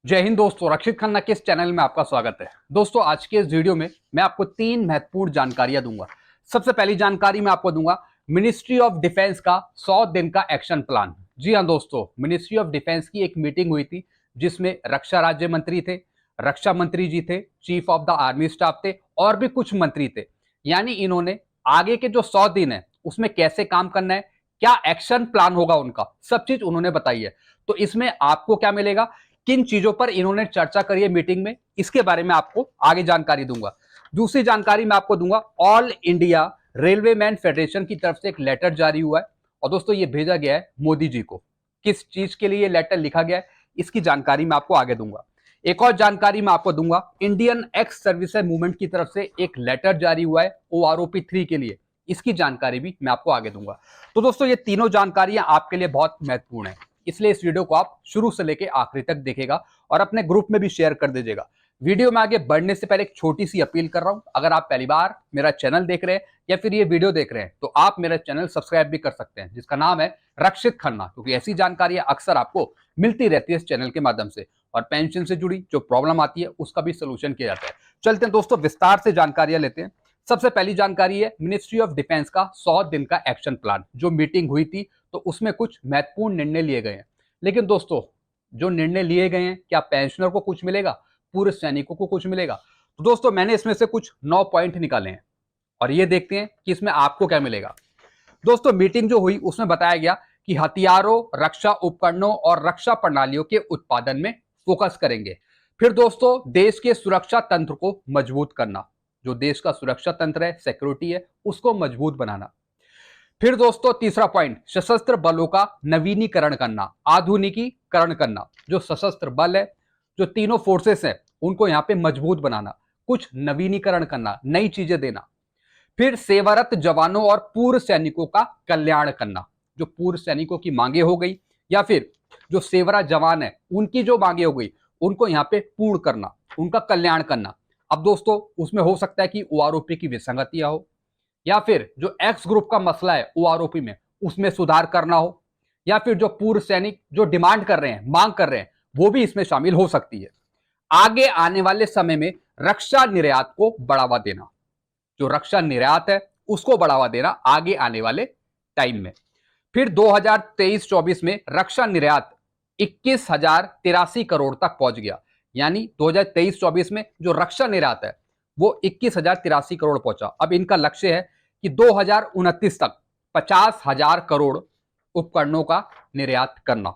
जय हिंद दोस्तों, रक्षित खन्ना के इस चैनल में आपका स्वागत है। दोस्तों, आज के इस वीडियो में मैं आपको तीन महत्वपूर्ण जानकारियां दूंगा। सबसे पहली जानकारी मैं आपको दूंगा मिनिस्ट्री ऑफ डिफेंस का 100 दिन का एक्शन प्लान। जी हां दोस्तों, मिनिस्ट्री ऑफ डिफेंस की एक मीटिंग हुई थी जिसमें रक्षा राज्य मंत्री थे, रक्षा मंत्री जी थे, chief of the army staff थे और भी कुछ मंत्री थे। यानी इन्होंने आगे के जो 100 दिन है उसमें कैसे काम करना है, क्या एक्शन प्लान होगा उनका, सब चीज उन्होंने बताई है। तो इसमें आपको क्या मिलेगा, किन चीजों पर इन्होंने चर्चा करी है मीटिंग में, इसके बारे में आपको आगे जानकारी दूंगा। दूसरी जानकारी मैं आपको दूंगा, all India railway man federation की तरफ से एक लेटर जारी हुआ है और दोस्तों ये भेजा गया है मोदी जी को। किस चीज के लिए ये लेटर लिखा गया है इसकी जानकारी मैं आपको आगे दूंगा। एक और जानकारी मैं आपको दूंगा, इंडियन एक्स सर्विसेज मूवमेंट की तरफ से एक लेटर जारी हुआ है OROP 3 के लिए, इसकी जानकारी भी मैं आपको आगे दूंगा। तो दोस्तों ये तीनों जानकारियां आपके लिए बहुत महत्वपूर्ण है, इसलिए इस वीडियो को आप शुरू से लेकर आखिरी तक देखेगा और अपने ग्रुप में भी शेयर कर दीजिएगा। वीडियो में आगे बढ़ने से पहले एक छोटी सी अपील कर रहा हूं, अगर आप पहली बार मेरा चैनल देख रहे हैं या फिर ये वीडियो देख रहे हैं तो आप मेरा चैनल सब्सक्राइब भी कर सकते हैं, जिसका नाम है रक्षित खन्ना, क्योंकि ऐसी जानकारियां अक्सर आपको मिलती रहती है इस चैनल के माध्यम से और पेंशन से जुड़ी जो प्रॉब्लम आती है उसका भी सोल्यूशन किया जाता है। चलते हैं दोस्तों, विस्तार से जानकारियां लेते हैं। सबसे पहली जानकारी है मिनिस्ट्री ऑफ डिफेंस का 100 दिन का एक्शन प्लान। जो मीटिंग हुई थी तो उसमें कुछ महत्वपूर्ण निर्णय लिए गए हैं, लेकिन दोस्तों जो निर्णय लिए गए हैं क्या पेंशनर को कुछ मिलेगा, पूर्व सैनिकों को कुछ मिलेगा? तो दोस्तों मैंने इसमें से कुछ 9 पॉइंट निकाले हैं और ये देखते हैं कि इसमें आपको क्या मिलेगा। दोस्तों मीटिंग जो हुई उसमें बताया गया कि हथियारों, रक्षा उपकरणों और रक्षा प्रणालियों के उत्पादन में फोकस करेंगे। फिर दोस्तों देश के सुरक्षा तंत्र को मजबूत करना, जो देश का सुरक्षा तंत्र है, सिक्योरिटी है, उसको मजबूत बनाना। फिर दोस्तों तीसरा पॉइंट, सशस्त्र बलों का नवीनीकरण करना, आधुनिकीकरण करना। जो सशस्त्र बल है, जो तीनों फोर्सेस हैं, उनको यहां पे मजबूत बनाना, कुछ नवीनीकरण करना, नई चीजें देना। फिर सेवारत जवानों और पूर्व सैनिकों का कल्याण करना, जो पूर्व सैनिकों की मांगे हो गई या फिर जो सेवरा जवान है उनकी जो मांगे हो गई उनको यहाँ पे पूर्ण करना, उनका कल्याण करना। अब दोस्तों उसमें हो सकता है कि OROP की विसंगतियां हो, या फिर जो एक्स ग्रुप का मसला है OROP में उसमें सुधार करना हो, या फिर जो पूर्व सैनिक जो डिमांड कर रहे हैं, मांग कर रहे हैं, वो भी इसमें शामिल हो सकती है। आगे आने वाले समय में रक्षा निर्यात को बढ़ावा देना, जो रक्षा निर्यात है उसको बढ़ावा देना आगे आने वाले टाइम में। फिर 2023-24 में रक्षा निर्यात 21,083 करोड़ तक पहुंच गया। यानी 2023-24 में जो रक्षा निर्यात है वो 21,083 करोड़ पहुंचा। अब इनका लक्ष्य है कि 2029 तक 50,000 करोड़ उपकरणों का निर्यात करना।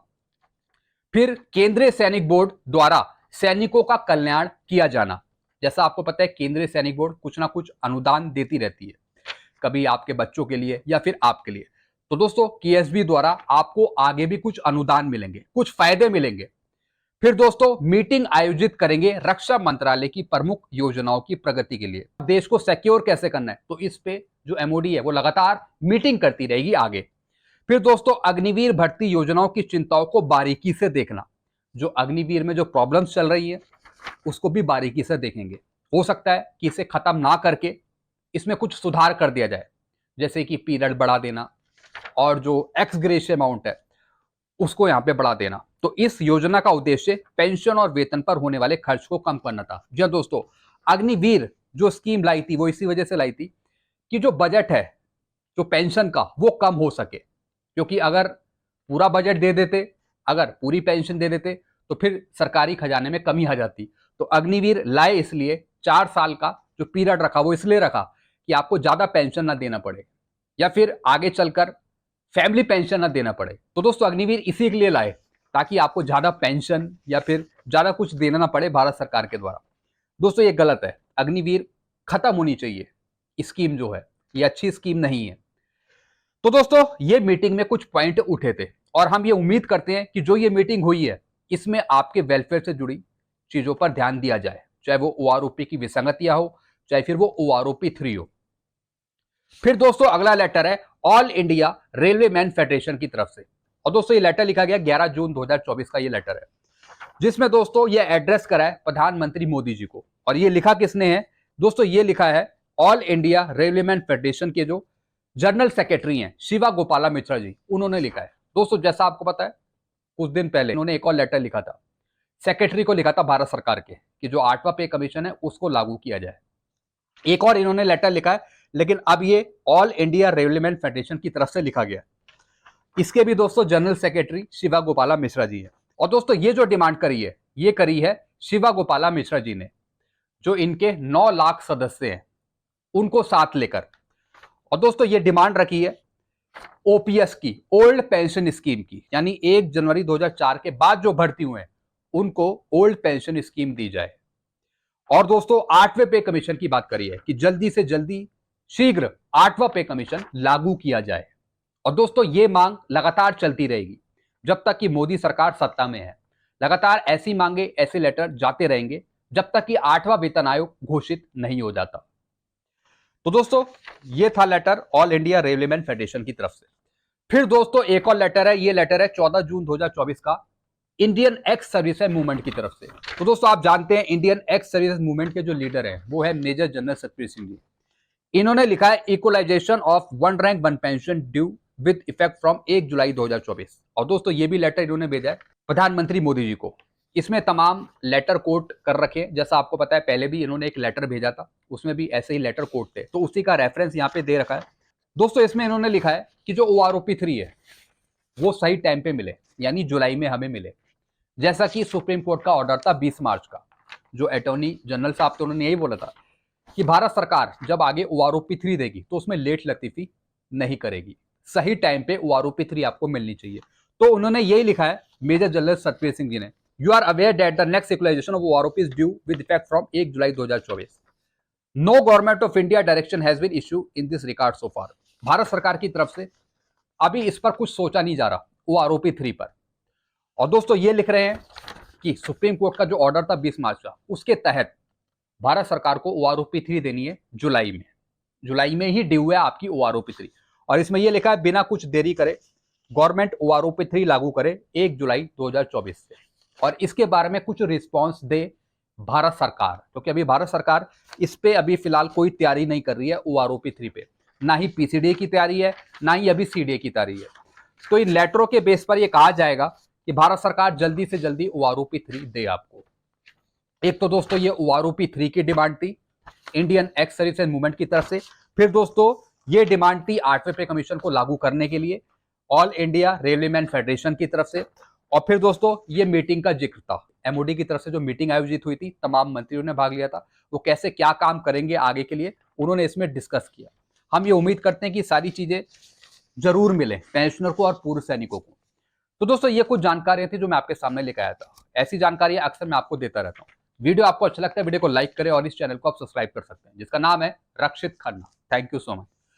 फिर केंद्रीय सैनिक बोर्ड द्वारा सैनिकों का कल्याण किया जाना। जैसा आपको पता है केंद्रीय सैनिक बोर्ड कुछ ना कुछ अनुदान देती रहती है, कभी आपके बच्चों के लिए या फिर आपके लिए। तो दोस्तों KSB द्वारा आपको आगे भी कुछ अनुदान मिलेंगे, कुछ फायदे मिलेंगे। फिर दोस्तों मीटिंग आयोजित करेंगे रक्षा मंत्रालय की प्रमुख योजनाओं की प्रगति के लिए। देश को सिक्योर कैसे करना है तो इस पे जो MOD है वो लगातार मीटिंग करती रहेगी आगे। फिर दोस्तों अग्निवीर भर्ती योजनाओं की चिंताओं को बारीकी से देखना, जो अग्निवीर में जो प्रॉब्लम्स चल रही है उसको भी बारीकी से देखेंगे। हो सकता है कि इसे खत्म ना करके इसमें कुछ सुधार कर दिया जाए, जैसे कि पीरियड बढ़ा देना और जो एक्स ग्रेशिया अमाउंट है उसको यहां पे बढ़ा देना। तो इस योजना का उद्देश्य पेंशन और वेतन पर होने वाले खर्च को कम करना था। जी दोस्तों, अग्निवीर जो स्कीम लाई थी वो इसी वजह से लाई थी कि जो बजट है जो पेंशन का वो कम हो सके, क्योंकि अगर पूरा बजट दे देते, अगर पूरी पेंशन दे देते तो फिर सरकारी खजाने में कमी आ जाती। तो अग्निवीर लाए इसलिए 4 साल का जो पीरियड रखा वो इसलिए रखा कि आपको ज्यादा पेंशन ना देना पड़े या फिर आगे चलकर फैमिली पेंशन ना देना पड़े। तो दोस्तों अग्निवीर इसी के लिए लाए ताकि आपको ज्यादा पेंशन या फिर ज्यादा कुछ देना ना पड़े भारत सरकार के द्वारा। दोस्तों ये गलत है, अग्निवीर खत्म होनी चाहिए। स्कीम जो है ये अच्छी स्कीम नहीं है। तो दोस्तों ये मीटिंग में कुछ पॉइंट उठे थे और हम ये उम्मीद करते हैं कि जो ये मीटिंग हुई है इसमें आपके वेलफेयर से जुड़ी चीजों पर ध्यान दिया जाए, चाहे वो OROP की विसंगतियां हो, चाहे फिर वो OROP 3 हो। फिर दोस्तों अगला लेटर है all India railway man federation की तरफ से, और दोस्तों ये लेटर लिखा गया 11 जून 2024 का ये लेटर है, जिसमें दोस्तों ये एड्रेस करा है प्रधानमंत्री मोदी जी को। और ये लिखा किसने है दोस्तों, ये लिखा है all India railway man federation के जो जनरल सेक्रेटरी हैं शिवा गोपाला मिश्रा जी, उन्होंने लिखा है। दोस्तों जैसा आपको पता है कुछ दिन पहले उन्होंने एक और लेटर लिखा था सेक्रेटरी को लिखा था भारत सरकार के कि जो 8वां पे कमीशन है उसको लागू किया जाए। एक और इन्होंने लेटर लिखा है, लेकिन अब ये ऑल इंडिया रेवलीमेंट फेडरेशन की तरफ से लिखा गया। इसके भी दोस्तों जनरल सेक्रेटरी शिवा गोपाला मिश्रा जी है। और दोस्तों ये जो डिमांड करी है, ये करी है शिवा गोपाला मिश्रा जी ने, जो इनके 9 लाख सदस्य हैं उनको साथ लेकर। और दोस्तों ये डिमांड रखी है ओपीएस की, ओल्ड पेंशन स्कीम की, यानी 1 जनवरी 2004 के बाद जो भर्ती हुए हैं उनको ओल्ड पेंशन स्कीम दी जाए। और दोस्तों 8वें पे कमीशन की बात करी है कि जल्दी से जल्दी शीघ्र 8वां पे कमीशन लागू किया जाए। और दोस्तों ये मांग लगातार चलती रहेगी जब तक कि मोदी सरकार सत्ता में है। लगातार ऐसी मांगे, ऐसे लेटर जाते रहेंगे जब तक कि 8वां वेतन आयोग घोषित नहीं हो जाता। तो दोस्तों ये था लेटर ऑल इंडिया रेवलीमेंट फेडरेशन की तरफ से। फिर दोस्तों एक और लेटर है, ये लेटर है 14 जून 2024 का इंडियन एक्स सर्विसेज मूवमेंट की तरफ से। तो दोस्तों आप जानते हैं इंडियन एक्स सर्विसेज मूवमेंट के जो लीडर हैं वो है मेजर जनरल सतबीर सिंह जी। इन्होंने लिखा है equalisation of 1 rank 1 pension due with effect from 1 जुलाई 2024। और दोस्तों ये भी लेटर इन्होंने भेजा है प्रधानमंत्री मोदी जी को। इसमें तमाम लेटर कोट कर रखे, जैसा आपको पता है पहले भी इन्होंने एक लेटर भेजा था, उसमें भी ऐसे ही लेटर कोट थे, तो उसी का रेफरेंस यहाँ पे दे रखा है। दोस्तों इसमें इन्होंने लिखा है कि जो OROP 3 है वो सही टाइम पे मिले, यानी जुलाई में हमें मिले, जैसा कि सुप्रीम कोर्ट का ऑर्डर था 20 मार्च का। जो अटॉर्नी जनरल साहब थे उन्होंने यही बोला था कि भारत सरकार जब आगे OROP 3 देगी तो उसमें लेट लतीफी नहीं करेगी, सही टाइम पे OROP 3 आपको मिलनी चाहिए। तो उन्होंने यही लिखा है मेजर जनरल सतबीर सिंह जी ने, you are aware that the next equalization of OROP is due with effect from 1 July 2024। No government of India direction has been issue in this regard so far. भारत सरकार की तरफ से अभी इस पर कुछ सोचा नहीं जा रहा OROP 3 पर। और दोस्तों ये लिख रहे हैं कि सुप्रीम कोर्ट का जो ऑर्डर था 20 मार्च का, उसके तहत भारत सरकार को OROP 3 देनी है जुलाई में ही ड्यू है आपकी OROP 3। और इसमें यह लिखा है बिना कुछ देरी करे गवर्नमेंट OROP 3 लागू करे 1 जुलाई 2024 से। और इसके बारे में कुछ रिस्पॉन्स दे भारत सरकार, क्योंकि अभी भारत सरकार इस पे अभी फिलहाल कोई तैयारी नहीं कर रही है OROP 3 पे, ना ही PCDA की तैयारी है, ना ही अभी CDA की तैयारी है। तो इन लेटरों के बेस पर यह कहा जाएगा कि भारत सरकार जल्दी से जल्दी OROP 3 दे आपको। एक तो दोस्तों ये OROP 3 की डिमांड थी इंडियन एक्स सर्विसेज मूवमेंट की तरफ से। फिर दोस्तों ये डिमांड थी 8वें पे कमीशन को लागू करने के लिए ऑल इंडिया रेवलीमेंट फेडरेशन की तरफ से। और फिर दोस्तों ये मीटिंग का जिक्र था, MOD की तरफ से जो मीटिंग आयोजित हुई थी, तमाम मंत्रियों ने भाग लिया था, वो कैसे क्या काम करेंगे आगे के लिए उन्होंने इसमें डिस्कस किया। हम ये उम्मीद करते हैं कि सारी चीजें जरूर मिले पेंशनर को और पूर्व सैनिकों को। तो दोस्तों ये कुछ जानकारियां थी जो मैं आपके सामने लेकर आया था। ऐसी जानकारियां अक्सर मैं आपको देता रहता हूँ। वीडियो आपको अच्छा लगता है वीडियो को लाइक करें और इस चैनल को आप सब्सक्राइब कर सकते हैं जिसका नाम है Rakshit Khanna. Thank you so much.